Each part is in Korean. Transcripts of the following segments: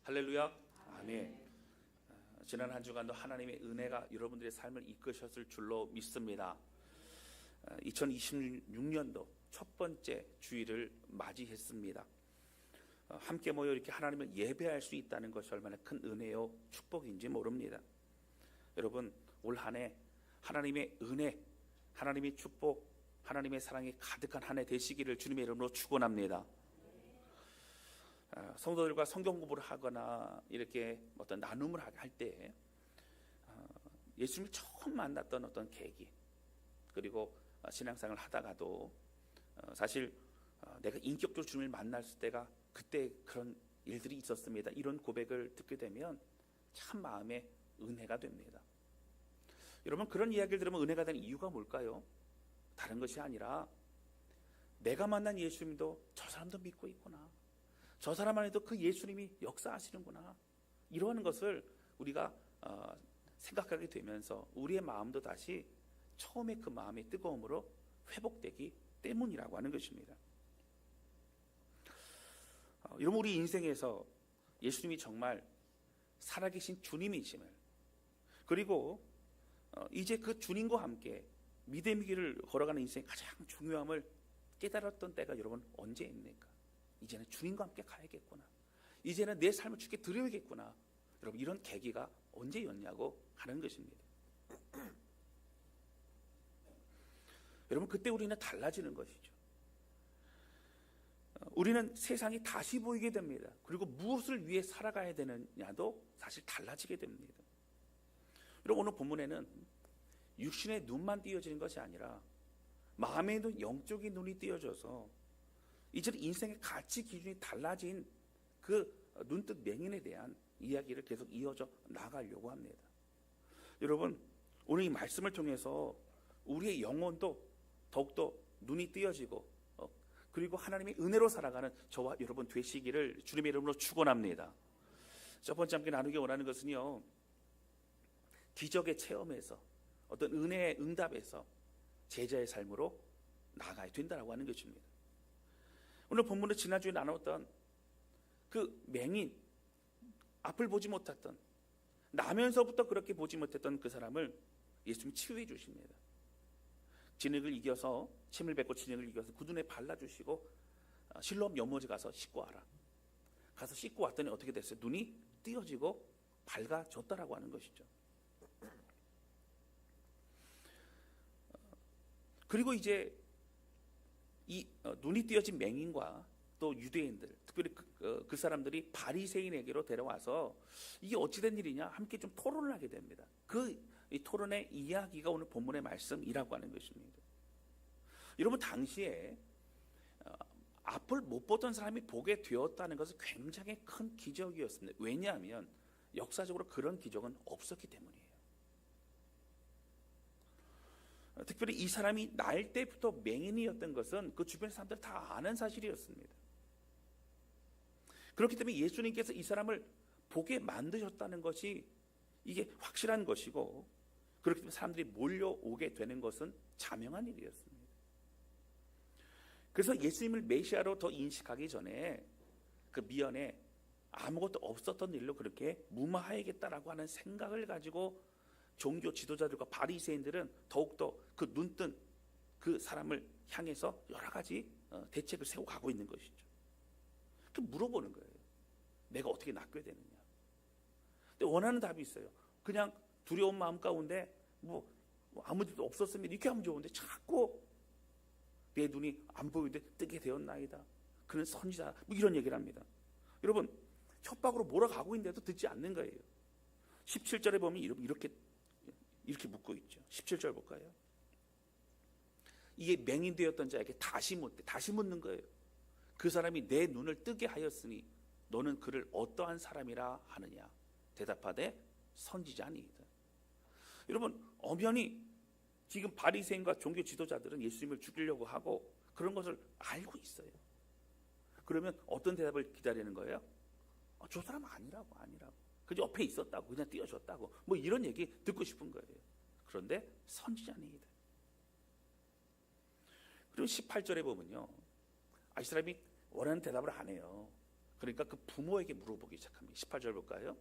할렐루야. 아멘. 지난 한 주간도 하나님의 은혜가 여러분들의 삶을 이끄셨을 줄로 믿습니다. 2026년도 첫 번째 주일을 맞이했습니다. 함께 모여 이렇게 하나님을 예배할 수 있다는 것이 얼마나 큰 은혜요 축복인지 모릅니다. 여러분, 올 한 해 하나님의 은혜, 하나님의 축복, 하나님의 사랑이 가득한 한 해 되시기를 주님의 이름으로 축원합니다. 성도들과 성경 공부를 하거나 이렇게 어떤 나눔을 할 때 예수님을 처음 만났던 어떤 계기, 그리고 신앙생활을 하다가도 사실 내가 인격적으로 주님을 만났을 때가 그때 그런 일들이 있었습니다, 이런 고백을 듣게 되면 참 마음에 은혜가 됩니다. 여러분, 그런 이야기를 들으면 은혜가 되는 이유가 뭘까요? 다른 것이 아니라 내가 만난 예수님도 저 사람도 믿고 있구나, 저 사람 안에도 그 예수님이 역사하시는구나, 이러한 것을 우리가 생각하게 되면서 우리의 마음도 다시 처음에 그 마음의 뜨거움으로 회복되기 때문이라고 하는 것입니다. 여러분, 우리 인생에서 예수님이 정말 살아계신 주님이심을, 그리고 이제 그 주님과 함께 믿음의 길을 걸어가는 인생의 가장 중요함을 깨달았던 때가 여러분 언제입니까? 이제는 주님과 함께 가야겠구나, 이제는 내 삶을 주께 드려야겠구나, 여러분 이런 계기가 언제였냐고 하는 것입니다. 여러분, 그때 우리는 달라지는 것이죠. 우리는 세상이 다시 보이게 됩니다. 그리고 무엇을 위해 살아가야 되느냐도 사실 달라지게 됩니다. 여러분, 오늘 본문에는 육신의 눈만 띄어지는 것이 아니라 마음에도 영적인 눈이 띄어져서 이제는 인생의 가치 기준이 달라진 그 눈뜬 맹인에 대한 이야기를 계속 이어져 나가려고 합니다. 여러분, 오늘 이 말씀을 통해서 우리의 영혼도 더욱더 눈이 띄어지고 그리고 하나님의 은혜로 살아가는 저와 여러분 되시기를 주님의 이름으로 축원합니다. 첫 번째 함께 나누기 원하는 것은요, 기적의 체험에서 어떤 은혜의 응답에서 제자의 삶으로 나가야 된다고 하는 것입니다. 오늘 본문은 지난주에 나눴던 그 맹인, 앞을 보지 못했던, 나면서부터 그렇게 보지 못했던 그 사람을 예수님이 치유해 주십니다. 진흙을 이겨서, 침을 뱉고 진흙을 이겨서 그 눈에 발라주시고 실로암 연못에 가서 씻고 와라. 가서 씻고 왔더니 어떻게 됐어요? 눈이 띄어지고 밝아졌다라고 하는 것이죠. 그리고 이제 이 눈이 띄어진 맹인과 또 유대인들, 특별히 그 사람들이 바리새인에게로 데려와서 이게 어찌된 일이냐 함께 좀 토론을 하게 됩니다. 이 토론의 이야기가 오늘 본문의 말씀이라고 하는 것입니다. 여러분, 당시에 앞을 못 보던 사람이 보게 되었다는 것은 굉장히 큰 기적이었습니다. 왜냐하면 역사적으로 그런 기적은 없었기 때문이에요. 특별히 이 사람이 날 때부터 맹인이었던 것은 그 주변 사람들 다 아는 사실이었습니다. 그렇기 때문에 예수님께서 이 사람을 보게 만드셨다는 것이 이게 확실한 것이고, 그렇기 때문에 사람들이 몰려오게 되는 것은 자명한 일이었습니다. 그래서 예수님을 메시아로 더 인식하기 전에 그 미연에 아무것도 없었던 일로 그렇게 무마해야겠다라고 하는 생각을 가지고 종교 지도자들과 바리새인들은 더욱더 그 눈뜬 그 사람을 향해서 여러 가지 대책을 세워 가고 있는 것이죠. 그 물어보는 거예요. 내가 어떻게 낫게 되느냐. 근데 원하는 답이 있어요. 그냥 두려운 마음 가운데 아무 일도 없었으면 이렇게 하면 좋은데 자꾸 내 눈이 안 보이는데 뜨게 되었나이다. 그는 선지자, 이런 얘기를 합니다. 여러분, 협박으로 몰아가고 있는데도 듣지 않는 거예요. 17절에 보면 이렇게 묻고 있죠. 17절 볼까요? 이게 맹인되었던 자에게 다시 묻는 거예요. 그 사람이 내 눈을 뜨게 하였으니 너는 그를 어떠한 사람이라 하느냐. 대답하되 선지자니이다. 여러분, 엄연히 지금 바리새인과 종교 지도자들은 예수님을 죽이려고 하고 그런 것을 알고 있어요. 그러면 어떤 대답을 기다리는 거예요? 저 사람 아니라고. 그 옆에 있었다고, 그냥 띄워줬다고, 이런 얘기 듣고 싶은 거예요. 그런데 선지자니이다. 그리고 18절에 보면요, 이 사람이 원하는 대답을 안 해요. 그러니까 그 부모에게 물어보기 시작합니다. 18절 볼까요?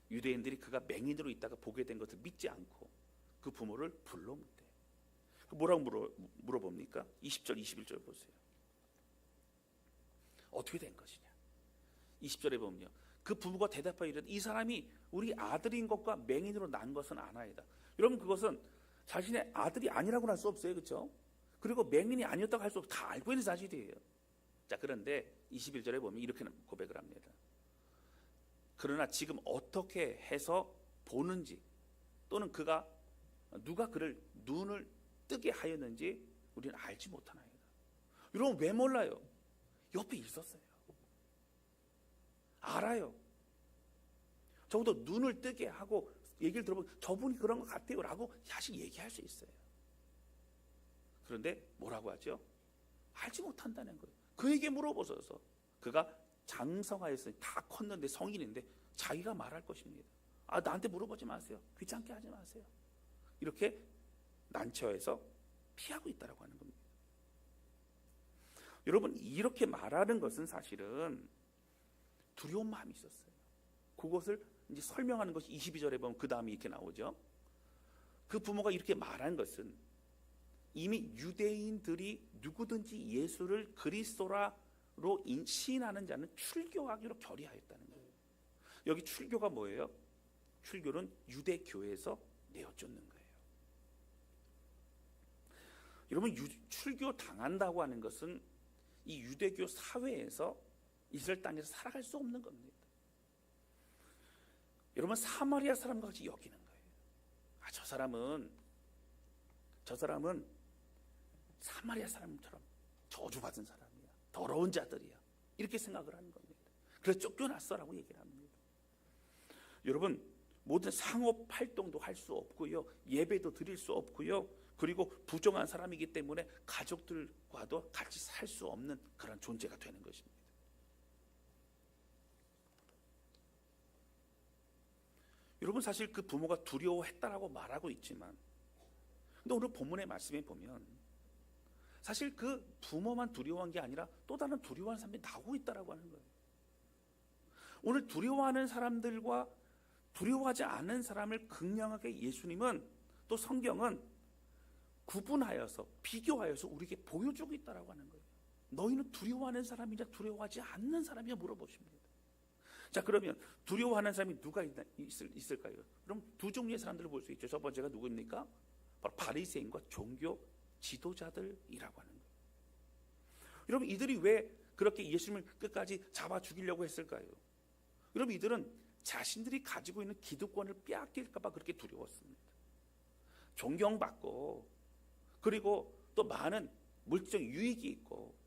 유대인들이 그가 맹인으로 있다가 보게 된 것을 믿지 않고 그 부모를 불러묻대. 뭐라고 물어봅니까? 20절 21절 보세요. 어떻게 된 것이냐? 20절에 보면요, 그 부모가 대답하여 이르되 이 사람이 우리 아들인 것과 맹인으로 난 것은 아나이다. 여러분, 그것은 자신의 아들이 아니라고는 할 수 없어요. 그렇죠? 그리고 맹인이 아니었다고 할 수 없고 다 알고 있는 사실이에요. 자, 그런데 21절에 보면 이렇게 고백을 합니다. 그러나 지금 어떻게 해서 보는지, 또는 누가 그를 눈을 뜨게 하였는지 우리는 알지 못하나이다. 여러분, 왜 몰라요? 옆에 있었어요. 알아요. 적어도 눈을 뜨게 하고 얘기를 들어보면 저분이 그런 것 같아요 라고 사실 얘기할 수 있어요. 그런데 뭐라고 하죠? 알지 못한다는 거예요. 그에게 물어보셔서 그가 장성하였으니 다 컸는데 성인인데 자기가 말할 것입니다. 나한테 물어보지 마세요. 귀찮게 하지 마세요. 이렇게 난처해서 피하고 있다라고 하는 겁니다. 여러분, 이렇게 말하는 것은 사실은 두려운 마음이 있었어요. 그것을 이제 설명하는 것이 22절에 보면 그 다음에 이렇게 나오죠. 그 부모가 이렇게 말한 것은 이미 유대인들이 누구든지 예수를 그리스도로 시인하는 자는 출교하기로 결의하였다는 거예요. 여기 출교가 뭐예요? 출교는 유대교회에서 내어쫓는 거예요. 여러분, 출교 당한다고 하는 것은 이 유대교 사회에서 이스라엘 땅에서 살아갈 수 없는 겁니다. 여러분, 사마리아 사람과 같이 여기는 거예요. 저 사람은 사마리아 사람처럼 저주받은 사람이야. 더러운 자들이야. 이렇게 생각을 하는 겁니다. 그래서 쫓겨났어라고 얘기를 합니다. 여러분, 모든 상업 활동도 할 수 없고요. 예배도 드릴 수 없고요. 그리고 부정한 사람이기 때문에 가족들과도 같이 살 수 없는 그런 존재가 되는 것입니다. 여러분, 사실 그 부모가 두려워했다라고 말하고 있지만, 근데 오늘 본문의 말씀에 보면 사실 그 부모만 두려워한 게 아니라 또 다른 두려워하는 사람이 나오고 있다라고 하는 거예요. 오늘 두려워하는 사람들과 두려워하지 않는 사람을 극명하게 예수님은, 또 성경은 구분하여서 비교하여서 우리에게 보여주고 있다라고 하는 거예요. 너희는 두려워하는 사람이냐 두려워하지 않는 사람이냐 물어보십니다. 자, 그러면 두려워하는 사람이 누가 있을까요? 그럼 두 종류의 사람들을 볼 수 있죠. 첫 번째가 누구입니까? 바로 바리새인과 종교 지도자들이라고 하는 거예요. 여러분, 이들이 왜 그렇게 예수님을 끝까지 잡아 죽이려고 했을까요? 여러분, 이들은 자신들이 가지고 있는 기득권을 빼앗길까 봐 그렇게 두려웠습니다. 존경받고, 그리고 또 많은 물질적 유익이 있고,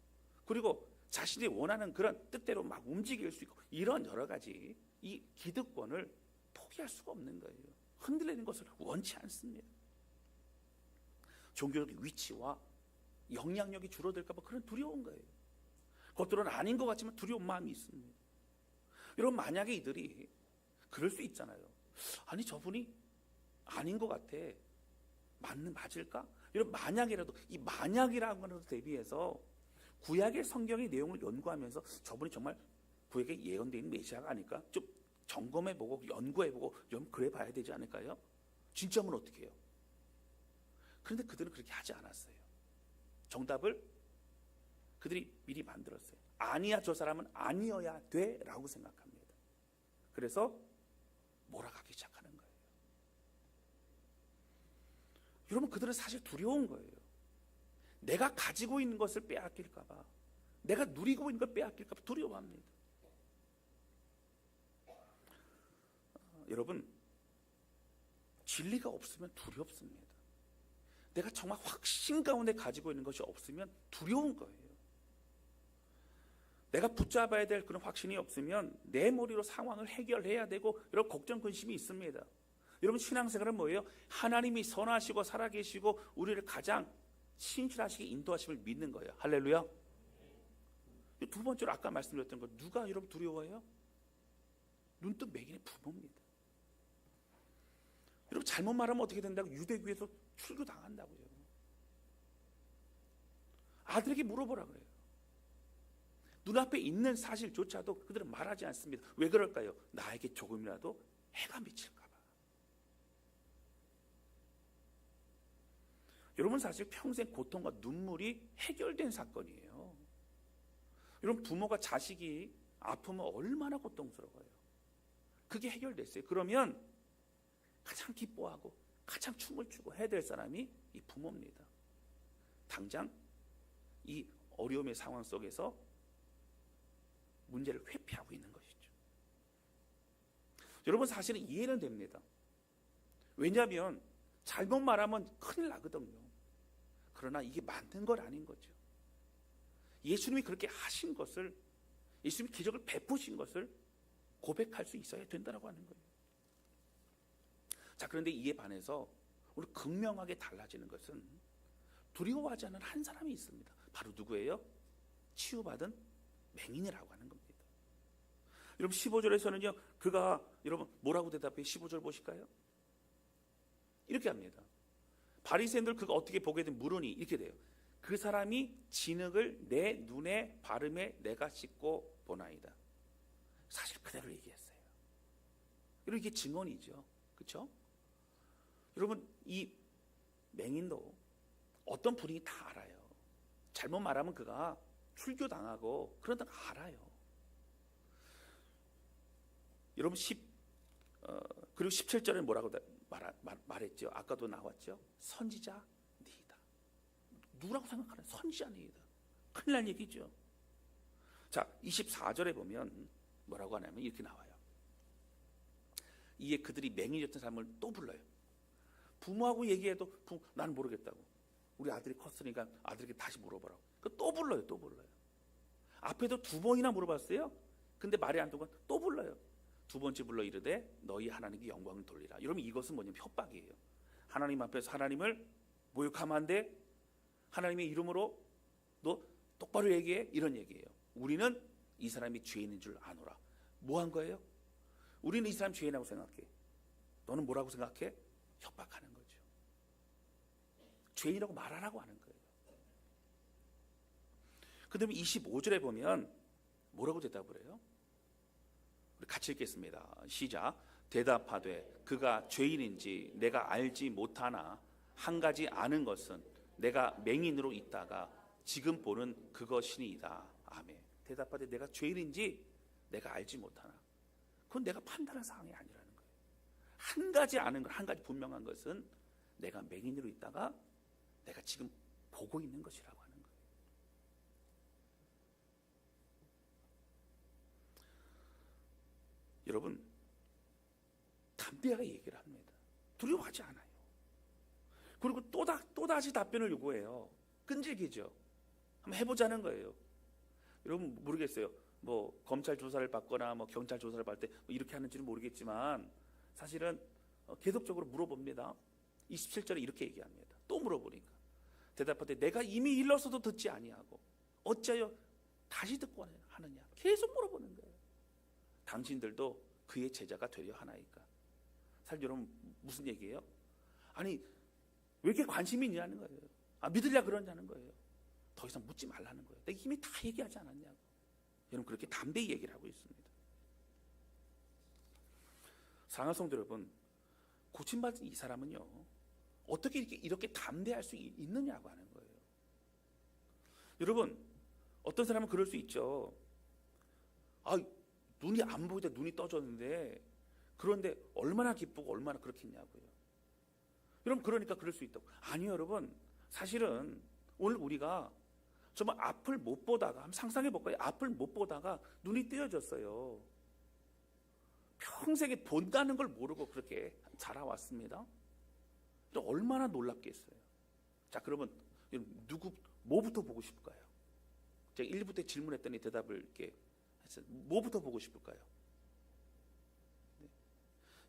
그리고 자신이 원하는 그런 뜻대로 막 움직일 수 있고, 이런 여러 가지 이 기득권을 포기할 수가 없는 거예요. 흔들리는 것을 원치 않습니다. 종교적 위치와 영향력이 줄어들까 봐 그런 두려운 거예요. 겉으로는 아닌 것 같지만 두려운 마음이 있습니다. 여러분, 만약에 이들이 그럴 수 있잖아요. 아니, 저분이 아닌 것 같아. 맞을까? 여러분, 만약이라도, 이 만약이라는 것을 대비해서 구약의 성경의 내용을 연구하면서 저분이 정말 구약에 예언되어 있는 메시아가 아닐까? 좀 점검해보고 연구해보고 좀 그래 봐야 되지 않을까요? 진짜면 어떻게 해요? 그런데 그들은 그렇게 하지 않았어요. 정답을 그들이 미리 만들었어요. 아니야, 저 사람은 아니어야 돼 라고 생각합니다. 그래서 몰아가기 시작하는 거예요. 여러분, 그들은 사실 두려운 거예요. 내가 가지고 있는 것을 빼앗길까 봐, 내가 누리고 있는 걸 빼앗길까 봐 두려워합니다. 여러분, 진리가 없으면 두렵습니다. 내가 정말 확신 가운데 가지고 있는 것이 없으면 두려운 거예요. 내가 붙잡아야 될 그런 확신이 없으면 내 머리로 상황을 해결해야 되고, 여러분, 걱정 근심이 있습니다. 여러분, 신앙생활은 뭐예요? 하나님이 선하시고 살아계시고 우리를 가장 신실하시게 인도하심을 믿는 거예요. 할렐루야. 두 번째로 아까 말씀드렸던 거, 누가 여러분 두려워해요? 눈뜨 맹인의 부모입니다. 여러분, 잘못 말하면 어떻게 된다고? 유대교에서 출교당한다고요. 아들에게 물어보라 그래요. 눈앞에 있는 사실조차도 그들은 말하지 않습니다. 왜 그럴까요? 나에게 조금이라도 해가 미칠까 봐. 여러분, 사실 평생 고통과 눈물이 해결된 사건이에요. 여러분, 부모가 자식이 아프면 얼마나 고통스러워요. 그게 해결됐어요. 그러면 가장 기뻐하고 가장 춤을 추고 해야 될 사람이 이 부모입니다. 당장 이 어려움의 상황 속에서 문제를 회피하고 있는 것이죠. 여러분, 사실은 이해는 됩니다. 왜냐하면 잘못 말하면 큰일 나거든요. 그러나 이게 맞는 건 아닌 거죠. 예수님이 그렇게 하신 것을, 예수님이 기적을 베푸신 것을 고백할 수 있어야 된다고 하는 거예요. 자, 그런데 이에 반해서 오늘 극명하게 달라지는 것은 두려워하지 않는 한 사람이 있습니다. 바로 누구예요? 치유받은 맹인이라고 하는 겁니다. 여러분, 15절에서는요, 그가, 여러분 뭐라고 대답해요? 15절 보실까요? 이렇게 합니다. 바리새인들 그가 어떻게 보게 된 물으니 이렇게 돼요. 그 사람이 진흙을 내 눈에 바르매 내가 씻고 보나이다. 사실 그대로 얘기했어요. 여러분, 이게 증언이죠. 그렇죠? 여러분, 이 맹인도 어떤 분위기 다 알아요. 잘못 말하면 그가 출교당하고 그런다 거 알아요. 여러분, 그리고 17절에 뭐라고 말했죠? 아까도 나왔죠? 선지자 니이다. 누구라고 생각하는? 선지자 니이다. 큰일 날 얘기죠. 자, 24절에 보면 뭐라고 하냐면 이렇게 나와요. 이에 그들이 맹인이었던 사람을 또 불러요. 부모하고 얘기해도 나는 모르겠다고. 우리 아들이 컸으니까 아들에게 다시 물어보라고. 또 불러요. 또 불러요. 앞에도 2번이나 물어봤어요. 근데 말이 안 되고 또 불러요. 2번째 불러 이르되 너희 하나님께 영광을 돌리라. 여러분, 이것은 뭐냐면 협박이에요. 하나님 앞에서 하나님을 모욕하면 안 돼. 하나님의 이름으로 너 똑바로 얘기해. 이런 얘기예요. 우리는 이 사람이 죄인인 줄 아노라. 뭐 한 거예요? 우리는 이 사람 죄인이라고 생각해. 너는 뭐라고 생각해? 협박하는 거죠. 죄인이라고 말하라고 하는 거예요. 그 다음에 25절에 보면 뭐라고 대답을 해요? 우리 같이 읽겠습니다. 시작. 대답하되 그가 죄인인지 내가 알지 못하나 한 가지 아는 것은 내가 맹인으로 있다가 지금 보는 그것이니이다. 아멘. 대답하되 내가 죄인인지 내가 알지 못하나, 그건 내가 판단할 사항이 아니라는 거예요. 한 가지 아는 것, 한 가지 분명한 것은 내가 맹인으로 있다가 내가 지금 보고 있는 것이라고 하는 거예요. 여러분, 담대하게 얘기를 합니다. 두려워하지 않아요. 그리고 또다시 답변을 요구해요. 끈질기죠. 한번 해보자는 거예요. 여러분, 모르겠어요. 뭐 검찰 조사를 받거나 뭐 경찰 조사를 받을 때 이렇게 하는지는 모르겠지만 사실은 계속적으로 물어봅니다. 27절에 이렇게 얘기합니다. 또 물어보니까 대답하되 내가 이미 일러서도 듣지 아니하고 어찌하여 다시 듣고 하느냐. 계속 물어보는 거예요. 당신들도 그의 제자가 되려 하나이까. 사실 여러분, 무슨 얘기예요? 아니, 왜 이렇게 관심이 있냐는 거예요. 믿으려 그러냐는 거예요. 더 이상 묻지 말라는 거예요. 내가 이미 다 얘기하지 않았냐고. 여러분, 그렇게 담대히 얘기를 하고 있습니다. 사랑하는 성도 여러분, 고침받은 이 사람은요, 어떻게 이렇게 담대할 수 있느냐고 하는 거예요. 여러분, 어떤 사람은 그럴 수 있죠. 눈이 안 보이다 눈이 떠졌는데, 그런데 얼마나 기쁘고 얼마나 그렇겠냐고요. 여러분, 그러니까 그럴 수 있다고. 아니요, 여러분. 사실은 오늘 우리가 정말 앞을 못 보다가, 한번 상상해 볼까요? 앞을 못 보다가 눈이 떼어졌어요. 평생에 본다는 걸 모르고 그렇게 자라왔습니다. 얼마나 놀랍겠어요. 자, 그러면 뭐부터 보고 싶을까요? 제가 1부 때 질문했더니 대답을 이렇게 했어요. 뭐부터 보고 싶을까요?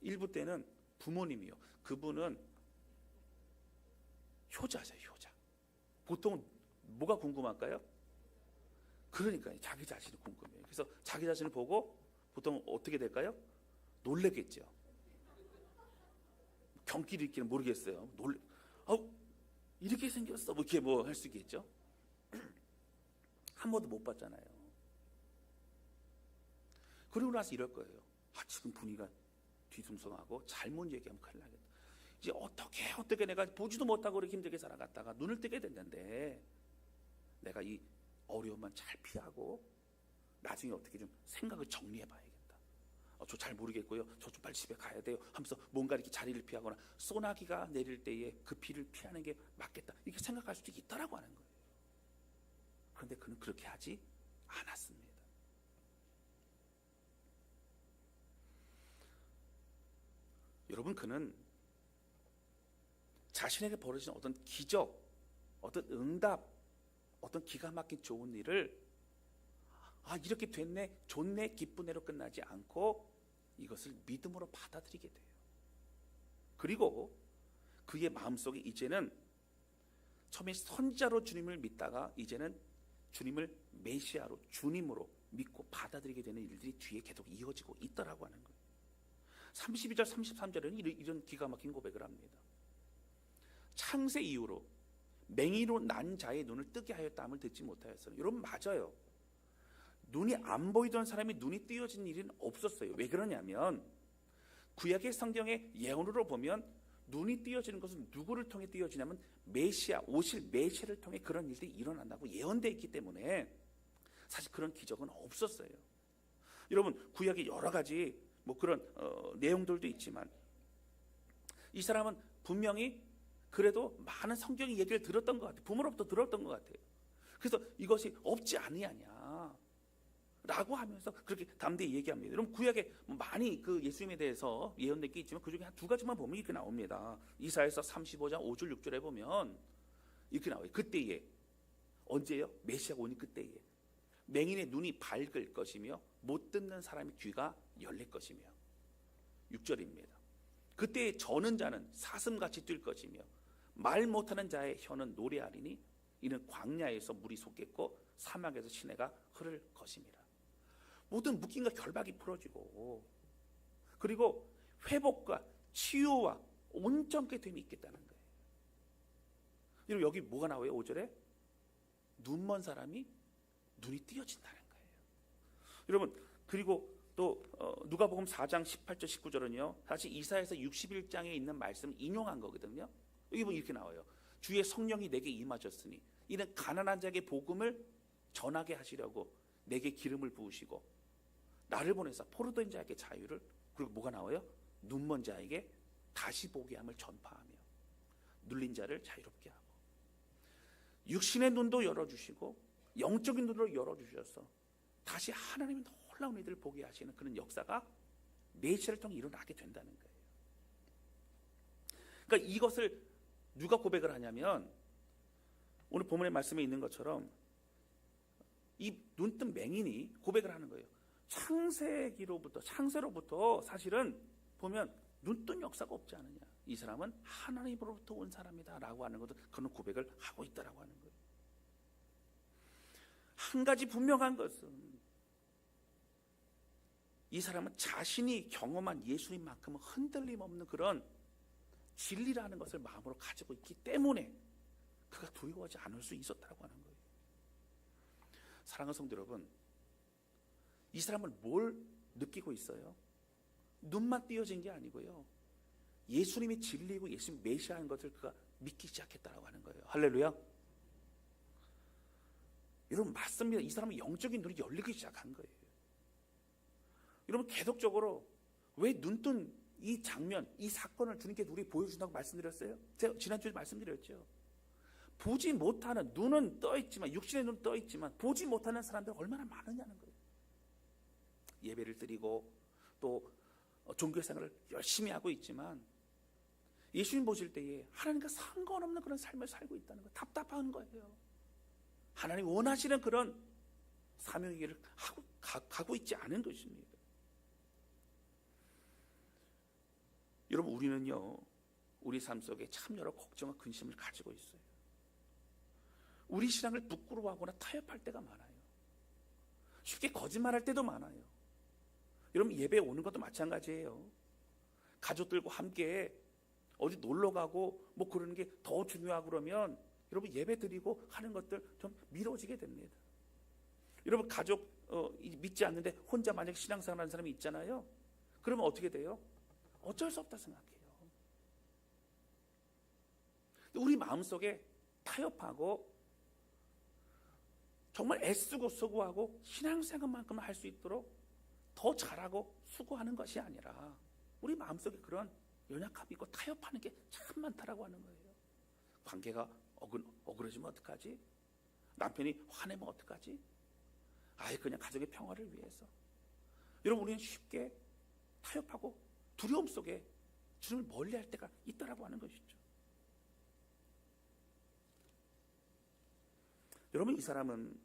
1부 때는 부모님이요. 그분은 효자죠, 효자. 보통 뭐가 궁금할까요? 그러니까요, 자기 자신이 궁금해요. 그래서 자기 자신을 보고 보통 어떻게 될까요? 놀래겠죠. 경기를 있기는 모르겠어요. 이렇게 생겼어. 뭐 이렇게 뭐 할 수 있겠죠. 한 번도 못 봤잖아요. 그리고 나서 이럴 거예요. 지금 분위기가 뒤숭숭하고 잘못 얘기하면 큰일 나겠다. 이제 어떻게 내가 보지도 못하고 그렇게 힘들게 살아갔다가 눈을 뜨게 됐는데 내가 이 어려움만 잘 피하고 나중에 어떻게 좀 생각을 정리해 봐야겠다. 저 잘 모르겠고요. 저 좀 빨리 집에 가야 돼요. 하면서 뭔가 이렇게 자리를 피하거나 소나기가 내릴 때에 그 비를 피하는 게 맞겠다. 이렇게 생각할 수도 있다라고 하는 거예요. 그런데 그는 그렇게 하지 않았습니다. 여러분, 그는 자신에게 벌어진 어떤 기적, 어떤 응답, 어떤 기가 막힌 좋은 일을 이렇게 됐네, 좋네, 기쁘네로 끝나지 않고 이것을 믿음으로 받아들이게 돼요. 그리고 그의 마음속에 이제는 처음에 선지자로 주님을 믿다가 이제는 주님을 메시아로, 주님으로 믿고 받아들이게 되는 일들이 뒤에 계속 이어지고 있더라고 하는 거예요. 32절 33절에는 이런 기가 막힌 고백을 합니다. 창세 이후로 맹인으로 난 자의 눈을 뜨게 하였다함을 듣지 못하였어요. 여러분, 맞아요. 눈이 안 보이던 사람이 눈이 띄어진 일은 없었어요. 왜 그러냐면 구약의 성경의 예언으로 보면 눈이 띄어지는 것은 누구를 통해 띄어지냐면 메시아, 오실 메시아를 통해 그런 일들이 일어난다고 예언되어 있기 때문에 사실 그런 기적은 없었어요. 여러분, 구약의 여러 가지 그런 내용들도 있지만 이 사람은 분명히 그래도 많은 성경의 얘기를 들었던 것 같아요. 부모로부터 들었던 것 같아요. 그래서 이것이 없지 아니하냐 라고 하면서 그렇게 담대히 얘기합니다. 여러분, 구약에 많이 그 예수님에 대해서 예언된 게 있지만 그 중에 한 두 가지만 보면 이렇게 나옵니다. 이사야서 35장 5절 6절에 보면 이렇게 나와요. 그때에, 언제요? 메시아가 오니 그때에 맹인의 눈이 밝을 것이며 못 듣는 사람의 귀가 열릴 것이며 6절입니다. 그때에 저는 자는 사슴같이 뛸 것이며 말 못하는 자의 혀는 노래하리니 이는 광야에서 물이 솟겠고 사막에서 시내가 흐를 것입니다. 모든 묶임과 결박이 풀어지고 그리고 회복과 치유와 온전케 됨이 있겠다는 거예요. 여러분, 여기 뭐가 나와요? 5절에 눈먼 사람이 눈이 띄어진다는 거예요. 여러분, 그리고 또 누가복음 4장 18절 19절은요 사실 이사야서 61장에 있는 말씀을 인용한 거거든요. 여기 보면 이렇게 나와요. 주의 성령이 내게 임하셨으니 이는 가난한 자에게 복음을 전하게 하시려고 내게 기름을 부으시고 나를 보내사 포로된 자에게 자유를, 그리고 뭐가 나와요? 눈먼 자에게 다시 보게 함을 전파하며 눌린 자를 자유롭게 하고 육신의 눈도 열어주시고 영적인 눈으로 열어주셔서 다시 하나님의 놀라운 일들을 보게 하시는 그런 역사가 메시아를 통해 일어나게 된다는 거예요. 그러니까 이것을 누가 고백을 하냐면 오늘 본문의 말씀에 있는 것처럼 이 눈뜬 맹인이 고백을 하는 거예요. 창세로부터 사실은 보면 눈뜬 역사가 없지 않느냐. 이 사람은 하나님으로부터 온 사람이다 라고 하는 것도 그런 고백을 하고 있다라고 하는 거예요. 한 가지 분명한 것은 이 사람은 자신이 경험한 예수님만큼은 흔들림 없는 그런 진리라는 것을 마음으로 가지고 있기 때문에 그가 두려워하지 않을 수 있었다고 하는 거예요. 사랑하는 성도 여러분, 이 사람은 뭘 느끼고 있어요? 눈만 띄어진 게 아니고요, 예수님이 진리고 예수님 메시아인 것을 그가 믿기 시작했다고 하는 거예요. 할렐루야. 여러분, 맞습니다. 이 사람은 영적인 눈이 열리기 시작한 거예요. 여러분, 계속적으로 왜 눈뜬 이 장면, 이 사건을 주님께 우리 보여준다고 말씀드렸어요? 제가 지난주에 말씀드렸죠. 보지 못하는, 눈은 떠있지만, 육신의 눈은 떠있지만 보지 못하는 사람들 얼마나 많으냐는 거예요. 예배를 드리고 또 종교생활을 열심히 하고 있지만 예수님 보실 때에 하나님과 상관없는 그런 삶을 살고 있다는 거, 답답한 거예요. 하나님 원하시는 그런 사명의 길을 가고 있지 않은 것입니다. 여러분, 우리는요, 우리 삶 속에 참 여러 걱정과 근심을 가지고 있어요. 우리 신앙을 부끄러워하거나 타협할 때가 많아요. 쉽게 거짓말할 때도 많아요. 여러분, 예배에 오는 것도 마찬가지예요. 가족들과 함께 어디 놀러 가고 그러는 게 더 중요하고 그러면 여러분, 예배 드리고 하는 것들 좀 미뤄지게 됩니다. 여러분, 가족 믿지 않는데 혼자 만약 신앙생활하는 사람이 있잖아요. 그러면 어떻게 돼요? 어쩔 수 없다 생각해요. 우리 마음속에 타협하고 정말 애쓰고 수고하고 신앙생활만큼 할 수 있도록 더 잘하고 수고하는 것이 아니라 우리 마음속에 그런 연약함이 있고 타협하는 게 참 많다라고 하는 거예요. 관계가 억울해지면 어떡하지? 남편이 화내면 어떡하지? 아예 그냥 가족의 평화를 위해서. 여러분, 우리는 쉽게 타협하고 두려움 속에 주님을 멀리할 때가 있다라고 하는 것이죠. 여러분, 이 사람은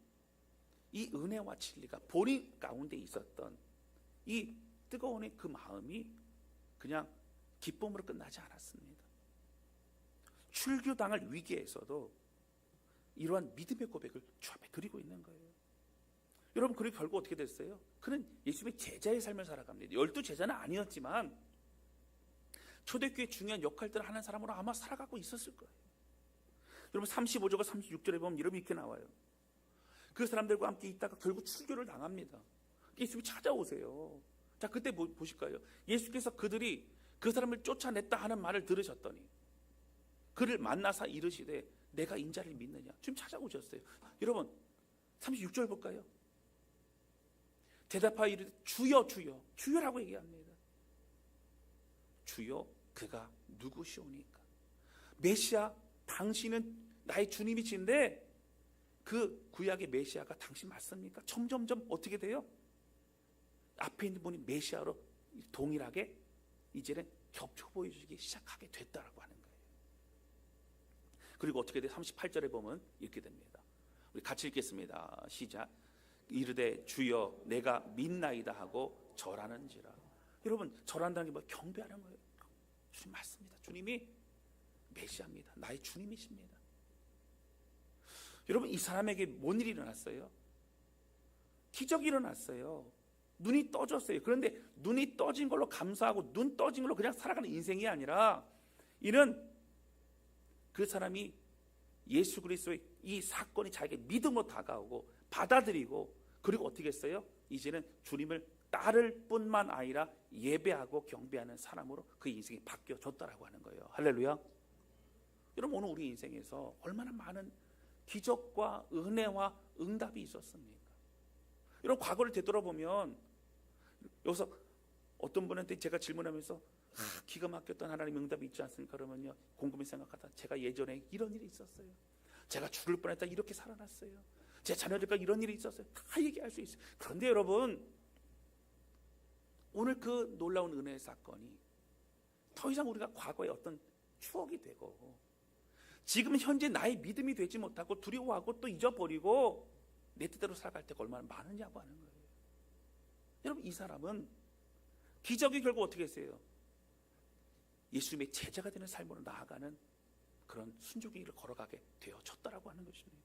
이 은혜와 진리가 본인 가운데 있었던 이 뜨거운 그 마음이 그냥 기쁨으로 끝나지 않았습니다. 출교당할 위기에서도 이러한 믿음의 고백을 주 앞에 드리고 있는 거예요. 여러분, 그리고 결국 어떻게 됐어요? 그는 예수님의 제자의 삶을 살아갑니다. 12제자는 아니었지만 초대교회의 중요한 역할들을 하는 사람으로 아마 살아가고 있었을 거예요. 여러분, 35절과 36절에 보면 이렇게 나와요. 그 사람들과 함께 있다가 결국 출교를 당합니다. 예수님이 찾아오세요. 자, 그때 보실까요? 예수께서 그들이 그 사람을 쫓아냈다 하는 말을 들으셨더니 그를 만나사 이르시되 내가 인자를 믿느냐. 지금 찾아오셨어요. 여러분, 36절 볼까요? 대답하여 이르되 주여 주여. 주여라고 얘기합니다. 주여, 그가 누구시오니까? 메시아, 당신은 나의 주님이신데 그 구약의 메시아가 당신 맞습니까? 점점점 어떻게 돼요? 앞에 있는 분이 메시아로 동일하게 이제는 겹쳐 보여주기 시작하게 됐다라고 하는 거예요. 그리고 어떻게 돼? 38절에 보면 이렇게 됩니다. 우리 같이 읽겠습니다. 시작. 이르되 주여 내가 믿나이다 하고 절하는지라. 여러분, 절한다는 게 뭐? 경배하는 거예요. 주님 맞습니다. 주님이 메시아입니다. 나의 주님이십니다. 여러분, 이 사람에게 뭔 일이 일어났어요? 기적이 일어났어요. 눈이 떠졌어요. 그런데 눈이 떠진 걸로 감사하고 눈 떠진 걸로 그냥 살아가는 인생이 아니라 이는 그 사람이 예수 그리스도의 이 사건이 자기에게 믿음으로 다가오고 받아들이고 그리고 어떻게 했어요? 이제는 주님을 따를 뿐만 아니라 예배하고 경배하는 사람으로 그 인생이 바뀌어졌다라고 하는 거예요. 할렐루야. 여러분, 오늘 우리 인생에서 얼마나 많은 기적과 은혜와 응답이 있었습니까? 여러분, 과거를 되돌아보면 여기서 어떤 분한테 제가 질문하면서 기가 막혔던 하나님의 응답이 있지 않습니까? 그러면요, 곰곰이 생각하다 제가 예전에 이런 일이 있었어요. 제가 죽을 뻔했다 이렇게 살아났어요. 제 자녀들과 이런 일이 있었어요. 다 얘기할 수 있어요. 그런데 여러분, 오늘 그 놀라운 은혜의 사건이 더 이상 우리가 과거의 어떤 추억이 되고 지금 현재 나의 믿음이 되지 못하고 두려워하고 또 잊어버리고 내 뜻대로 살아갈 때가 얼마나 많으냐고 하는 거예요. 여러분, 이 사람은 기적이 결국 어떻게 했어요? 예수님의 제자가 되는 삶으로 나아가는 그런 순종의 길을 걸어가게 되어졌다라고 하는 것입니다.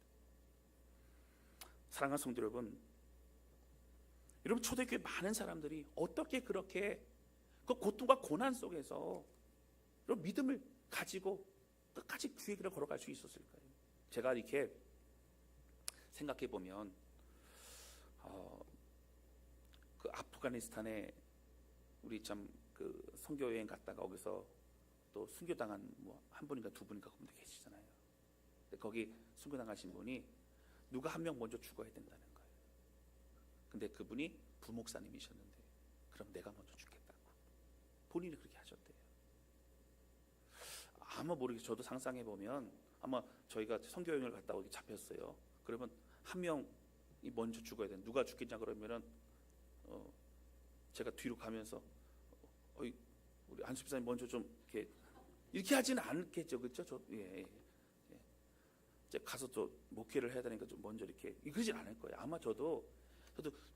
사랑하는 성도 여러분, 여러분, 초대교회 많은 사람들이 어떻게 그렇게 그 고통과 고난 속에서 여러분 믿음을 가지고 끝까지 주의 길을 걸어갈 수 있었을까요? 제가 이렇게 생각해 보면 그 아프가니스탄에 우리 참 그 선교 여행 갔다가 거기서 또 순교당한 뭐 한 분인가 두 분인가 그분들 계시잖아요. 근데 거기 순교당하신 분이 누가 한 명 먼저 죽어야 된다는 거예요. 근데 그분이 부목사님이셨는데 그럼 내가 먼저 죽겠다고 본인이 그렇게 하셨대요. 아마 모르겠어요. 저도 상상해 보면 아마 저희가 선교 여행을 갔다 오기 잡혔어요. 그러면 한 명이 먼저 죽어야 돼. 누가 죽겠냐 그러면은 제가 뒤로 가면서 우리 안수 집사님 먼저 좀 이렇게 하지는 않겠죠, 그렇죠? 제가 가서 또 목회를 해야 되니까 좀 먼저 이렇게 그러진 않을 거예요. 아마 저도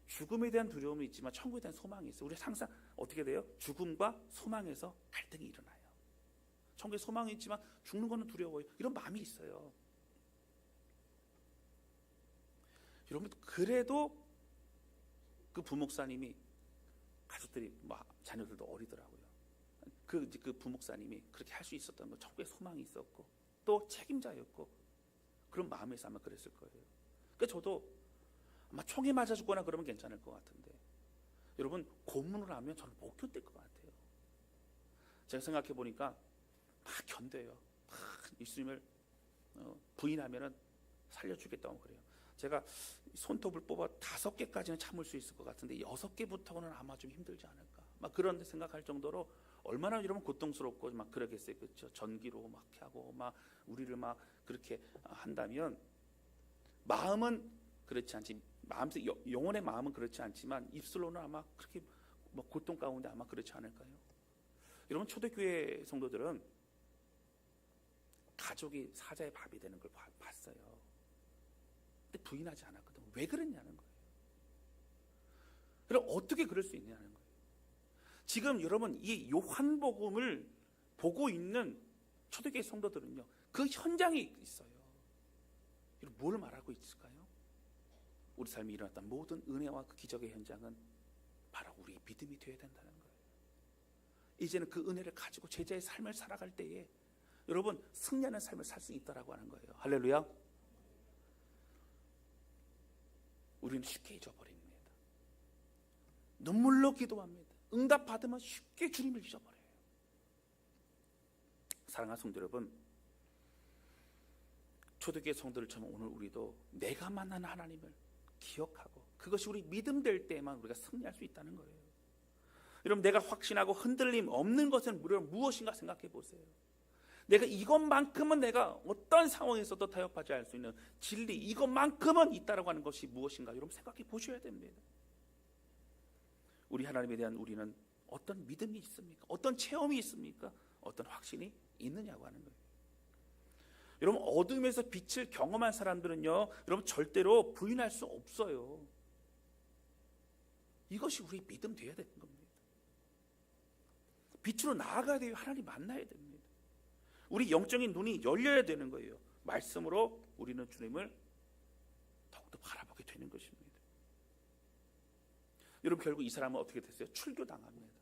죽음에 대한 두려움이 있지만 천국에 대한 소망이 있어요. 우리 항상 어떻게 돼요? 죽음과 소망에서 갈등이 일어나요. 천국에 소망이 있지만 죽는 거는 두려워요. 이런 마음이 있어요. 여러분, 그래도 그 부목사님이 가족들이 자녀들도 어리더라고요. 그 부목사님이 그렇게 할 수 있었던 건 천국에 소망이 있었고 또 책임자였고 그런 마음에서 아마 그랬을 거예요. 그러니까 저도 아마 총에 맞아 죽거나 그러면 괜찮을 것 같은데 여러분 고문을 하면 저는 못 견딜 것 같아요. 제가 생각해 보니까 막 견뎌요. 막 예수님을 부인하면은 살려주겠다고 그래요. 제가 손톱을 뽑아 5개까지는 참을 수 있을 것 같은데 6개부터는 아마 좀 힘들지 않을까. 막 그런 생각할 정도로 얼마나 여러분 고통스럽고 막 그러겠어요. 그렇죠? 전기로 막 하고 막 우리를 막 그렇게 한다면 마음은 그렇지 않지. 마음속 영혼의 마음은 그렇지 않지만 입술로는 아마 그렇게 뭐 고통 가운데 아마 그렇지 않을까요? 여러분 초대교회 성도들은 가족이 사자의 밥이 되는 걸 봤어요. 근데 부인하지 않았거든. 왜 그랬냐는 거예요. 그럼 어떻게 그럴 수 있냐는 거예요. 지금 여러분 이 요한복음을 보고 있는 초대교회 성도들은요, 그 현장에 있어요. 뭘 말하고 있을까요? 우리 삶이 일어났던 모든 은혜와 그 기적의 현장은 바로 우리의 믿음이 되어야 된다는 거예요. 이제는 그 은혜를 가지고 제자의 삶을 살아갈 때에 여러분 승리하는 삶을 살 수 있다라고 하는 거예요. 할렐루야. 우리는 쉽게 잊어버립니다. 눈물로 기도합니다. 응답 받으면 쉽게 주님을 잊어버려요. 사랑하는 성도 여러분, 초대교회 성도들처럼 오늘 우리도 내가 만난 하나님을 기억하고 그것이 우리 믿음 될 때에만 우리가 승리할 수 있다는 거예요. 여러분 내가 확신하고 흔들림 없는 것은 무엇인가 생각해 보세요. 내가 이것만큼은 내가 어떤 상황에서도 타협하지 않을 수 있는 진리, 이것만큼은 있다라고 하는 것이 무엇인가 여러분 생각해 보셔야 됩니다. 우리 하나님에 대한 우리는 어떤 믿음이 있습니까? 어떤 체험이 있습니까? 어떤 확신이 있느냐고 하는 거예요. 여러분 어둠에서 빛을 경험한 사람들은요, 여러분 절대로 부인할 수 없어요. 이것이 우리 믿음 되어야 되는 겁니다. 빛으로 나아가야 돼요. 하나님 만나야 됩니다. 우리 영적인 눈이 열려야 되는 거예요. 말씀으로 우리는 주님을 더욱더 바라보게 되는 것입니다. 여러분 결국 이 사람은 어떻게 됐어요? 출교당합니다.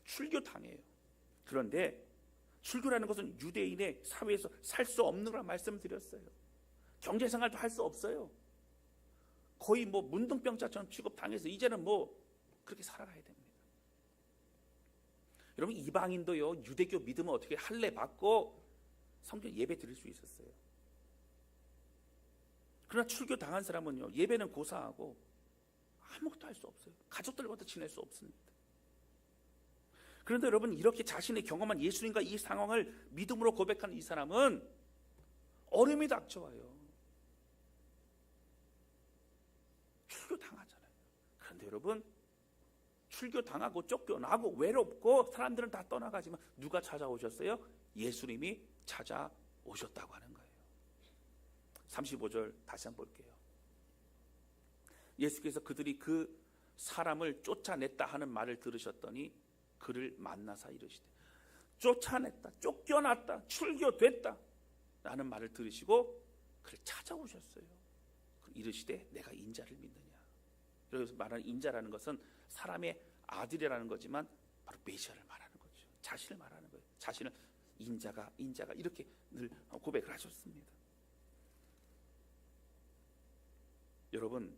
출교당해요. 그런데 출교라는 것은 유대인의 사회에서 살 수 없는 거라 말씀드렸어요. 경제생활도 할 수 없어요. 거의 뭐 문둥병자처럼 취급당해서 이제는 뭐 그렇게 살아가야 됩니다. 여러분 이방인도요, 유대교 믿으면 어떻게 할례 받고 성경 예배 드릴 수 있었어요. 그러나 출교 당한 사람은요, 예배는 고사하고 아무것도 할 수 없어요. 가족들과도 지낼 수 없습니다. 그런데 여러분 이렇게 자신의 경험한 예수님과 이 상황을 믿음으로 고백하는 이 사람은 어려움이 닥쳐와요. 출교 당하잖아요. 그런데 여러분 출교 당하고 쫓겨나고 외롭고 사람들은 다 떠나가지만 누가 찾아오셨어요? 예수님이 찾아오셨다고 하는 거예요. 35절 다시 한번 볼게요. 예수께서 그들이 그 사람을 쫓아냈다 하는 말을 들으셨더니 그를 만나사 이르시되, 쫓아냈다, 쫓겨났다, 출교됐다 라는 말을 들으시고 그를 찾아오셨어요. 이르시되 내가 인자를 믿느냐. 여기서 말하는 인자라는 것은 사람의 아들이라는 거지만 바로 메시아를 말하는 거죠. 자신을 말하는 거예요. 자신을 인자가 이렇게 늘 고백을 하셨습니다. 여러분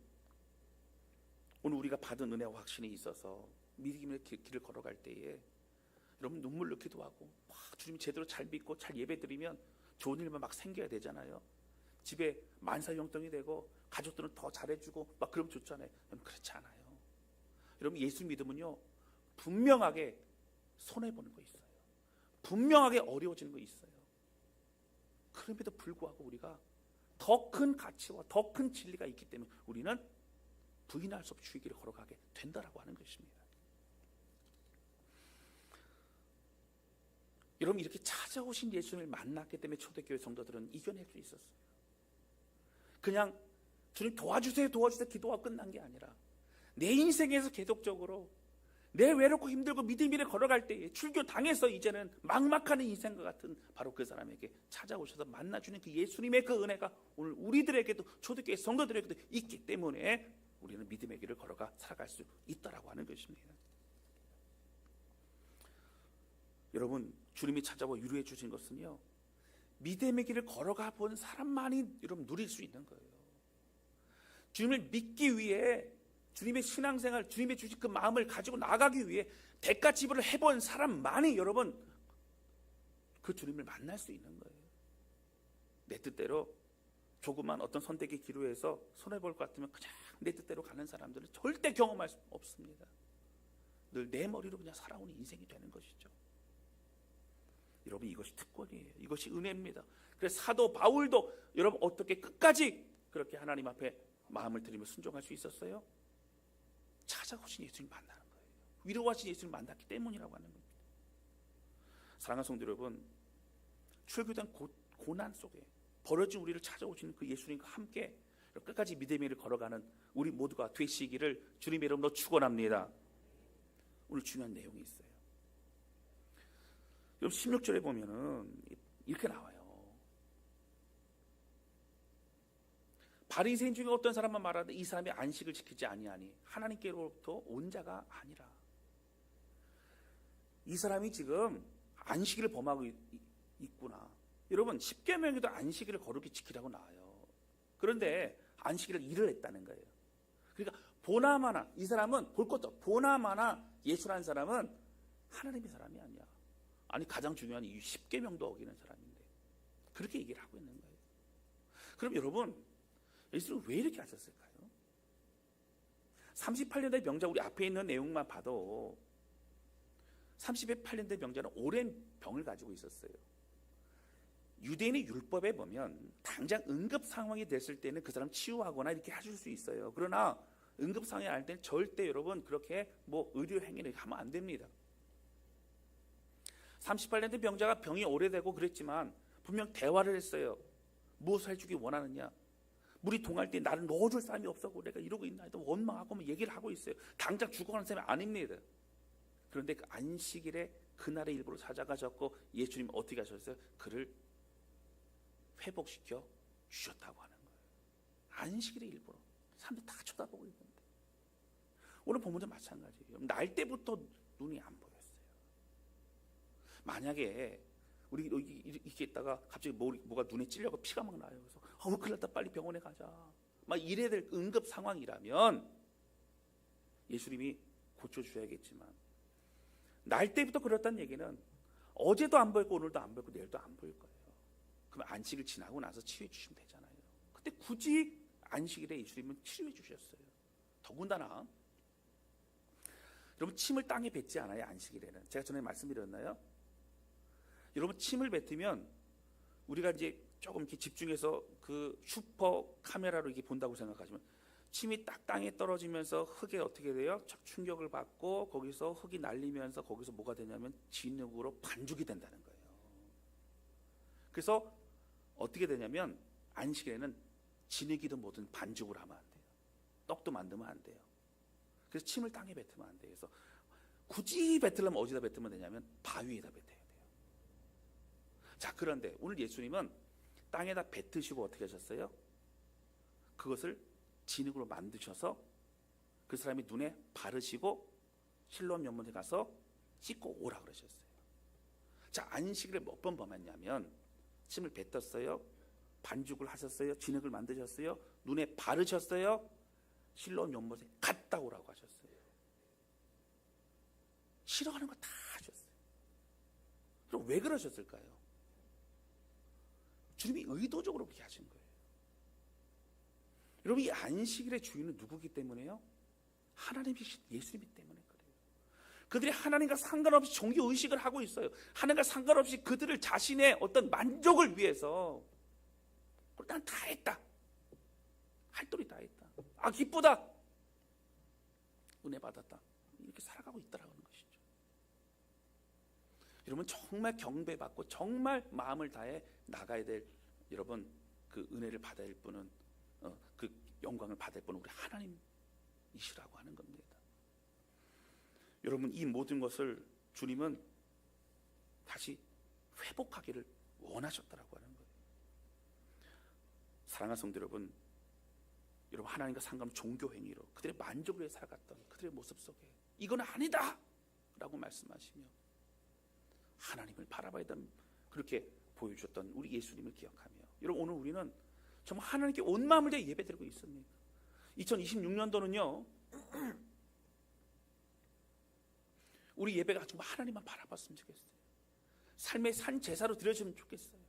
오늘 우리가 받은 은혜와 확신이 있어서 믿음의 길을 걸어갈 때에 여러분 눈물로 기도하고 막 주님 제대로 잘 믿고 잘 예배드리면 좋은 일만 막 생겨야 되잖아요. 집에 만사형통이 되고 가족들은 더 잘해주고 막 그러면 좋잖아요. 여러분 그렇지 않아요. 여러분 예수 믿으면요 분명하게 손해보는 거 있어요. 분명하게 어려워지는 거 있어요. 그럼에도 불구하고 우리가 더 큰 가치와 더 큰 진리가 있기 때문에 우리는 부인할 수 없이 주의 길을 걸어가게 된다라고 하는 것입니다. 여러분 이렇게 찾아오신 예수님을 만났기 때문에 초대교회 성도들은 이겨낼 수 있었어요. 그냥 주님 도와주세요 기도가 끝난 게 아니라 내 인생에서 계속적으로 내 외롭고 힘들고 믿음 일을 걸어갈 때에 출교 당해서 이제는 막막한 인생과 같은 바로 그 사람에게 찾아오셔서 만나주는 그 예수님의 그 은혜가 오늘 우리들에게도 초대교회 성도들에게도 있기 때문에 우리는 믿음의 길을 걸어가 살아갈 수 있다라고 하는 것입니다. 여러분 주님이 찾아와 유료해 주신 것은요 믿음의 길을 걸어가 본 사람만이 여러분 누릴 수 있는 거예요. 주님을 믿기 위해 주님의 신앙생활, 주님의 주신 그 마음을 가지고 나가기 위해 대가 지불을 해본 사람만이 여러분 그 주님을 만날 수 있는 거예요. 내 뜻대로 조그만 어떤 선택의 기로에서 손해볼 것 같으면 그냥 내 뜻대로 가는 사람들은 절대 경험할 수 없습니다. 늘 내 머리로 그냥 살아오는 인생이 되는 것이죠. 여러분, 이것이 특권이에요. 이것이 은혜입니다. 그래서 사도 바울도 여러분 어떻게 끝까지 그렇게 하나님 앞에 마음을 들이며 순종할 수 있었어요? 찾아오신 예수님 만나는 거예요. 위로하신 예수님 만났기 때문이라고 하는 겁니다. 사랑하는 성도 여러분, 출교된 고난 속에 버려진 우리를 찾아오시는 그 예수님과 함께 끝까지 믿음의 길을 걸어가는 우리 모두가 되시기를 주님의 이름으로 축원합니다. 오늘 중요한 내용이 있어요. 여러분 16절에 보면은 이렇게 나와요. 바리새인 중에 어떤 사람만 말하되 이 사람이 안식을 지키지 아니하니 하나님께로부터 온 자가 아니라. 이 사람이 지금 안식일을 범하고 있구나. 여러분 10계명에도 안식일을 거룩히 지키라고 나와요. 그런데 안식일을 일을 했다는 거예요. 그러니까 보나마나 이 사람은 볼 것도 보나마나 예수라는 사람은 하나님의 사람이 아니야. 아니 가장 중요한 이 10계명도 어기는 사람인데 그렇게 얘기를 하고 있는 거예요. 그럼 여러분 예수는 왜 이렇게 하셨을까요? 38년대 명자 우리 앞에 있는 내용만 봐도 38년대 명자는 오랜 병을 가지고 있었어요. 유대인의 율법에 보면 당장 응급 상황이 됐을 때는 그 사람 치유하거나 이렇게 해줄 수 있어요. 그러나 응급 상황이 알 때는 절대 여러분 그렇게 의료 행위를 하면 안 됩니다. 38년대 병자가 병이 오래되고 그랬지만 분명 대화를 했어요. 무엇을 해주기 원하느냐? 물이 동할 때 나를 넣어줄 사람이 없었고 내가 이러고 있나 해도 원망하고 얘기를 하고 있어요. 당장 죽어가는 사람이 아닙니다. 그런데 그 안식일에 그날의 일부러 찾아가셨고 예수님 어떻게 하셨어요? 그를 회복시켜 주셨다고 하는 거예요. 안식일의 일부러 사람들 다 쳐다보고 있는데 오늘 본문도 마찬가지예요. 날 때부터 눈이 안 보였어요. 만약에 우리 이렇게 있다가 갑자기 뭐가 눈에 찔려서 피가 막 나요. 그래서 큰일 났다 빨리 병원에 가자. 막 이래야 될 응급 상황이라면 예수님이 고쳐주셔야겠지만 날 때부터 그렇다는 얘기는 어제도 안 보였고 오늘도 안 보였고 내일도 안 보일 거예요. 그럼 안식일 지나고 나서 치유해 주시면 되잖아요. 근데 굳이 안식일에 예수님은 치유해 주셨어요. 더군다나 여러분 침을 땅에 뱉지 않아요. 안식일에는. 제가 전에 말씀드렸나요? 여러분 침을 뱉으면 우리가 이제 조금 이렇게 집중해서 그 슈퍼 카메라로 이렇게 본다고 생각하시면 침이 딱 땅에 떨어지면서 흙에 어떻게 돼요? 충격을 받고 거기서 흙이 날리면서 거기서 뭐가 되냐면 진흙으로 반죽이 된다는 거예요. 그래서 어떻게 되냐면 안식일에는 진흙이든 뭐든 반죽을 하면 안 돼요. 떡도 만들면 안 돼요. 그래서 침을 땅에 뱉으면 안 돼요. 그래서 굳이 뱉으려면 어디다 뱉으면 되냐면 바위에다 뱉어야 돼요. 자, 그런데 오늘 예수님은 땅에다 뱉으시고 어떻게 하셨어요? 그것을 진흙으로 만드셔서 그 사람이 눈에 바르시고 실로암 연못에 가서 씻고 오라 그러셨어요. 자, 안식일을 몇 번 범했냐면 침을 뱉었어요. 반죽을 하셨어요. 진흙을 만드셨어요. 눈에 바르셨어요. 실로암 연못에 갔다 오라고 하셨어요. 싫어하는 거 다 하셨어요. 그럼 왜 그러셨을까요? 주님이 의도적으로 그렇게 하신 거예요. 여러분 이 안식일의 주인은 누구기 때문에요? 하나님이신 예수님이기 때문에 그래요. 그들이 하나님과 상관없이 종교 의식을 하고 있어요. 하나님과 상관없이 그들을 자신의 어떤 만족을 위해서 난 다 했다. 할 도리 다 했다. 아 기쁘다. 은혜 받았다. 이렇게 살아가고 있다라는 것이죠. 여러분 정말 경배받고 정말 마음을 다해 나가야 될 여러분 그 은혜를 받을 분은 그 영광을 받을 분은 우리 하나님이시라고 하는 겁니다. 여러분 이 모든 것을 주님은 다시 회복하기를 원하셨다라고 하는 거예요. 사랑하는 성도 여러분, 여러분 하나님과 상관없는 종교 행위로 그들의 만족을 위해 살아갔던 그들의 모습 속에 이건 아니다 라고 말씀하시며 하나님을 바라봐야 된다 그렇게 보여주셨던 우리 예수님을 기억하며 여러분 오늘 우리는 정말 하나님께 온 마음을 다해 예배드리고 있습니다. 2026년도는요 우리 예배가 정말 하나님만 바라봤으면 좋겠어요. 삶의 산 제사로 드려주면 좋겠어요.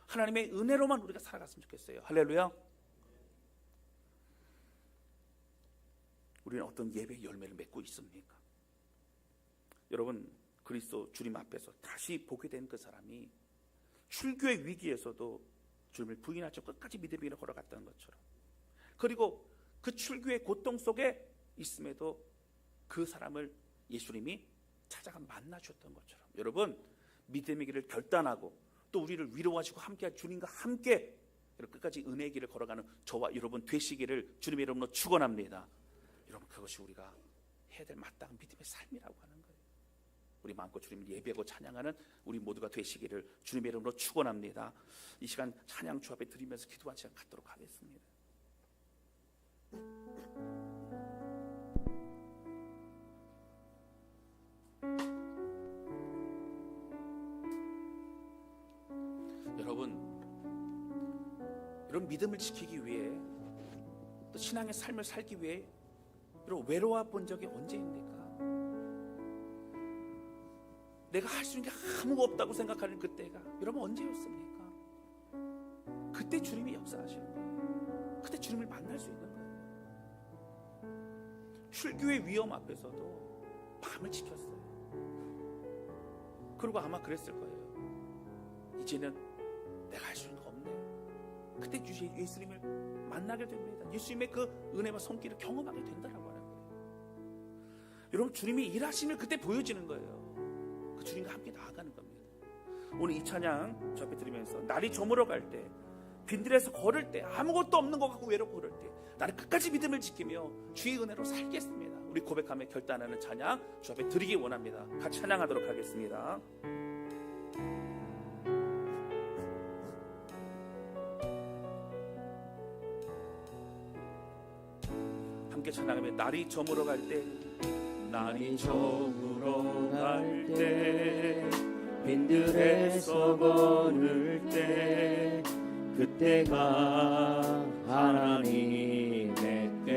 하나님의 은혜로만 우리가 살아갔으면 좋겠어요. 할렐루야. 우리는 어떤 예배의 열매를 맺고 있습니까? 여러분, 그리스도 주님 앞에서 다시 보게 된 그 사람이 출교의 위기에서도 주님을 부인하지 끝까지 믿음의 길을 걸어갔다는 것처럼, 그리고 그 출교의 고통 속에 있음에도 그 사람을 예수님이 찾아가 만나 주셨던 것처럼, 여러분 믿음의 길을 결단하고 또 우리를 위로하시고 함께할 주님과 함께 끝까지 은혜의 길을 걸어가는 저와 여러분 되시기를 주님의 이름으로 축원합니다. 여러분, 그것이 우리가 해야 될 마땅한 믿음의 삶이라고 하는 거예요. 우리 마음껏 주님을 예배하고 찬양하는 우리 모두가 되시기를 주님의 이름으로 축원합니다. 이 시간 찬양 주 앞에 드리면서 기도한 시간 갖도록 하겠습니다. 여러분 믿음을 지키기 위해 또 신앙의 삶을 살기 위해 여러분 외로워 본 적이 언제입니까? 내가 할 수 있는 게 아무것도 없다고 생각하는 그때가 여러분 언제였습니까? 그때 주님이 역사하시는 거예요. 그때 주님을 만날 수 있는 거예요. 출교의 위험 앞에서도 밤을 지켰어요. 그리고 아마 그랬을 거예요. 이제는 내가 할 수 있는 거 없네. 그때 예수님을 만나게 됩니다. 예수님의 그 은혜와 손길을 경험하게 된다라고 하는 거예요. 여러분 주님이 일하심을 그때 보여지는 거예요. 그 주님과 함께 나아가는 겁니다. 오늘 이 찬양 저 앞에 들으면서 날이 저물어 갈 때, 빈들에서 걸을 때, 아무것도 없는 것 같고 외롭고 그럴 때 나는 끝까지 믿음을 지키며 주의 은혜로 살겠습니다. 우리 고백하며 결단하는 찬양 주 앞에 드리기 원합니다. 같이 찬양하도록 하겠습니다. 함께 찬양하며 날이 저물어 갈 때, 날이 저물어 갈 때, 빈들에서 걸을 때, 그때가 하나님의 때,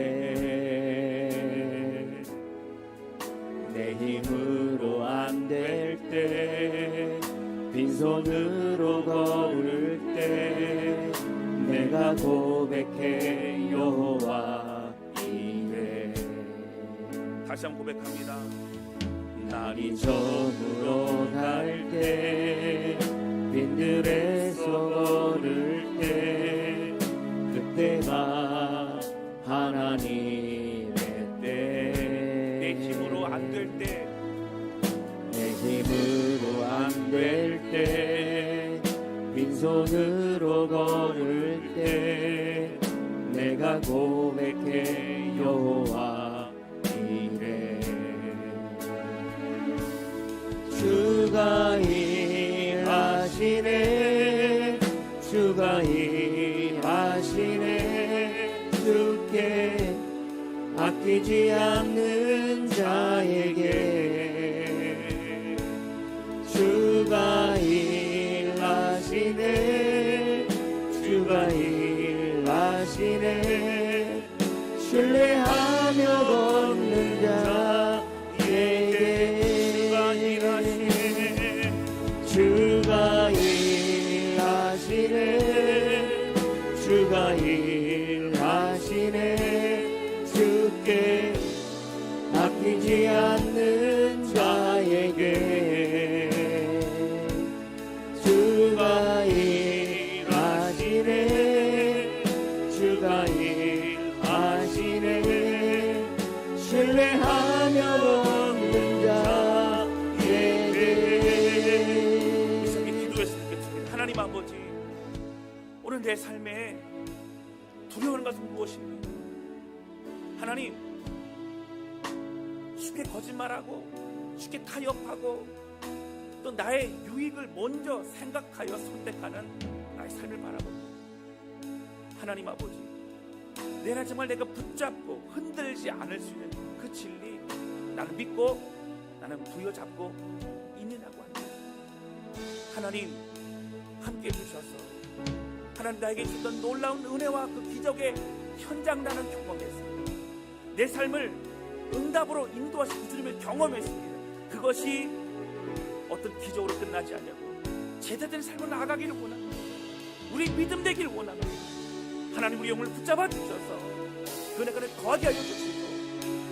내 힘으로 안 될 때, 빈손으로 걸을 때, 내가 고백해 여호와 이래. 다시 한번 고백합니다. 날이 저물어 갈 때, 빈들에서 걸을 때, 그때가 하나님의 때. 내 힘으로 안 될 때, 내 힘으로 안 될 때, 빈손으로 걸을 때, 내가 고백해 여호와 이래. 주가 일하시네, 주가 일하시네, 주께 아끼지 않는 자에게. 주가 일하시네, 주가 일하시네, 신뢰하며 걷는 자에게. 주가 일하시네, 주가 일하시네, 주께 아끼지 않는 자에게. 주가 일하시네, 주가 일하시네, 신뢰하며 걷는 자에게. 하나님 아버지, 오늘 내 삶에 두려워하는 것은 무엇입니까? 하나님, 쉽게 거짓말하고 쉽게 타협하고 또 나의 유익을 먼저 생각하여 선택하는 나의 삶을 바라봅니다. 하나님 아버지, 내가 정말 내가 붙잡고 흔들지 않을 수 있는 그 진리, 나는 믿고 나는 부여잡고 있느냐고 합니다. 하나님, 함께 해주셔서 하나님 나에게 주던 놀라운 은혜와 그 기적의 현장단을 경험했습니다. 내 삶을 응답으로 인도하신 주님을 경험했습니다. 그것이 어떤 기적으로 끝나지 않냐고 제대된 삶을 나아가기를 원합니다. 우리 믿음 되기를 원합니다. 하나님 우리 영을 붙잡아 주셔서 그 은혜가 거하게 하여 주시고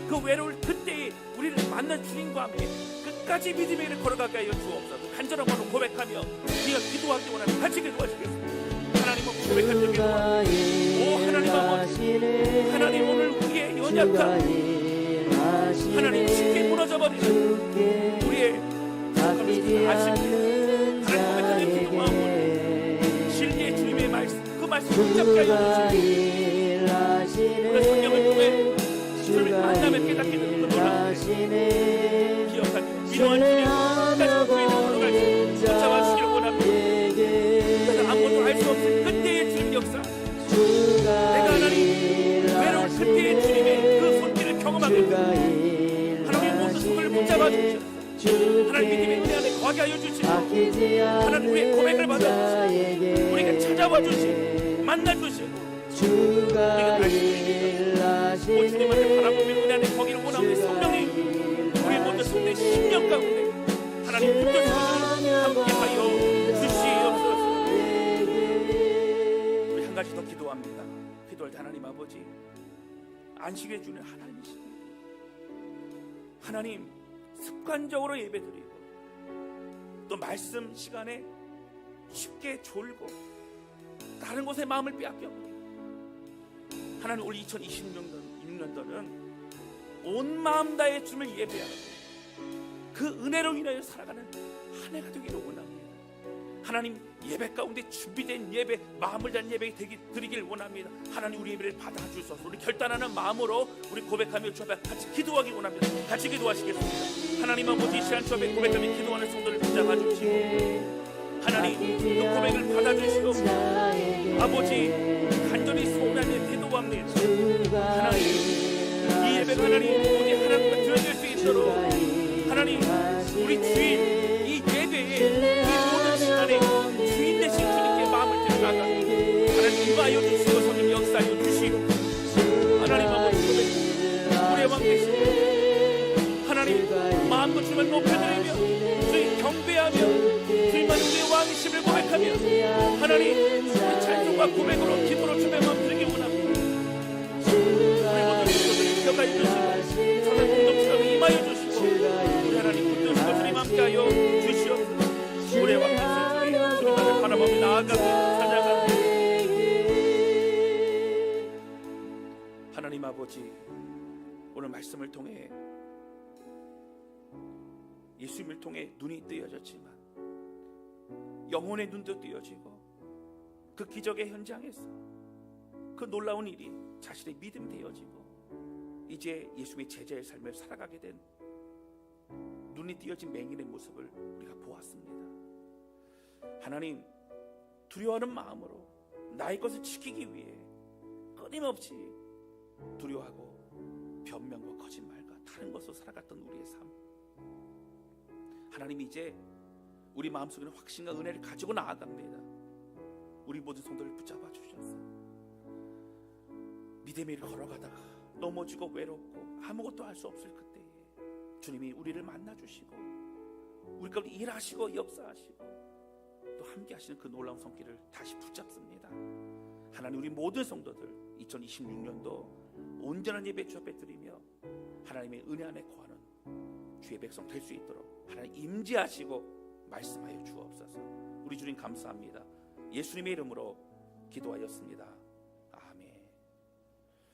그 외로울 그때에 우리를 만난 주님과 함께 끝까지 믿음의 길을 걸어가게 하여 주옵소서. 간절한 마음으로 고백하며 우리가 기도하기 원하는 같이 기도하시겠습니다. 하나님은 고백한 적이 오 하나님 아버지, 하나님 오늘 우리의 연약한 하나님 쉽게 무너져버리는 우리의 아쉽게 하나님 고백하는 기도 마음으로 진리의 주님의 말씀 그 말씀 붙잡게 하여 주시고 우리가 성경을 통해 주님의 만남에 깨닫게 되는 그 놀라운 기억하는 민원한 주님 끝까지 우리의 걸어갈 수 붙잡아 주시기를 원합니다. 그래서 아무것도 알 수 없을 그때의 주님 역사 내가 하나님 외로울 그때의 주님의 그 손길을 경험하게 됩니다. 하나님의 모든 손을 붙잡아 주시옵소서. 하나님 믿음의 은혜 안에 거하게 하여 주시고 하나님 우리의 고백을 받아 주시고 우리가 찾아와 주시고 만나 주시고 우리가 다시 오 주님을 바라보며 은혜 안에 거기를 원하는 성령님 우리의 모든 속된 심령 가운데 하나님 붙들고 함께하여 주시옵소서. 우리 한 가지 더 기도합니다. 기도할 때 하나님 아버지 안식해 주는 하나님이십니다. 하나님 습관적으로 예배드리고 또 말씀 시간에 쉽게 졸고 다른 곳에 마음을 빼앗겨버리고 하나님 올 2026년도는 온 마음 다해 주님을 예배하고 그 은혜로 인하여 살아가는 한 해가 되기를 원합니다. 하나님 예배 가운데 준비된 예배 마음을 다한 예배 드리길 원합니다. 하나님 우리 예배를 받아주소서. 우리 결단하는 마음으로 우리 고백하며 주 앞에 같이 기도하기 원합니다. 같이 기도하시겠습니다. 하나님 아버지 이 시간 주 앞에 고백하며 기도하는 성도를 붙잡아 주시고 하나님 그 고백을 받아주시고 아버지 간절히 소원하며 기도합니다. 하나님 이 예배가 하나님 오직 하나님과 드려질 수 있도록 하나님 우리 주인 이 예배에 이 모든 시간에 주인 되신 주님께 마음을 들어가가 하나님 임하여 주시고 성령 역사하여 주시고 하나님 아버지 우리의 왕 되시고 하나님 마음과 주님을 높여드리며 주님 경배하며 주님만 우리의 왕이심을 고백하며 하나님 찬송과 고백으로 기도로 주님의 마음 드리기 원합니다. 우리 모든 성도들이 기억하여 주시고 저는 공동체로 임하여 주시고 우리 하나님 붙드시고 주님 함께하여 주시옵소서. 우리의 왕 되시고 주님만을 바라보며 나아가며 찾아가며 하나님 아버지 오늘 말씀을 통해 예수님을 통해 눈이 뜨여졌지만 영혼의 눈도 뜨여지고 그 기적의 현장에서 그 놀라운 일이 자신의 믿음이 되어지고 이제 예수님의 제자의 삶을 살아가게 된 눈이 띄어진 맹인의 모습을 우리가 보았습니다. 하나님 두려워하는 마음으로 나의 것을 지키기 위해 끊임없이 두려워하고 변명과 거짓말과 다른 것으로 살아갔던 우리의 삶 하나님 이제 우리 마음속에는 확신과 은혜를 가지고 나아갑니다. 우리 모든 성도를 붙잡아 주셔서 믿음의 길을 걸어가다가 넘어지고 외롭고 아무것도 할 수 없을 그때에 주님이 우리를 만나주시고 우리 가운데 일하시고 역사하시고 또 함께 하시는 그 놀라운 손길을 다시 붙잡습니다. 하나님 우리 모든 성도들 2026년도 온전한 예배 주 앞에 드리며 하나님의 은혜 안에 거하는 주의 백성 될 수 있도록 하나님 임재하시고 말씀하여 주옵소서. 우리 주님 감사합니다. 예수님의 이름으로 기도하였습니다.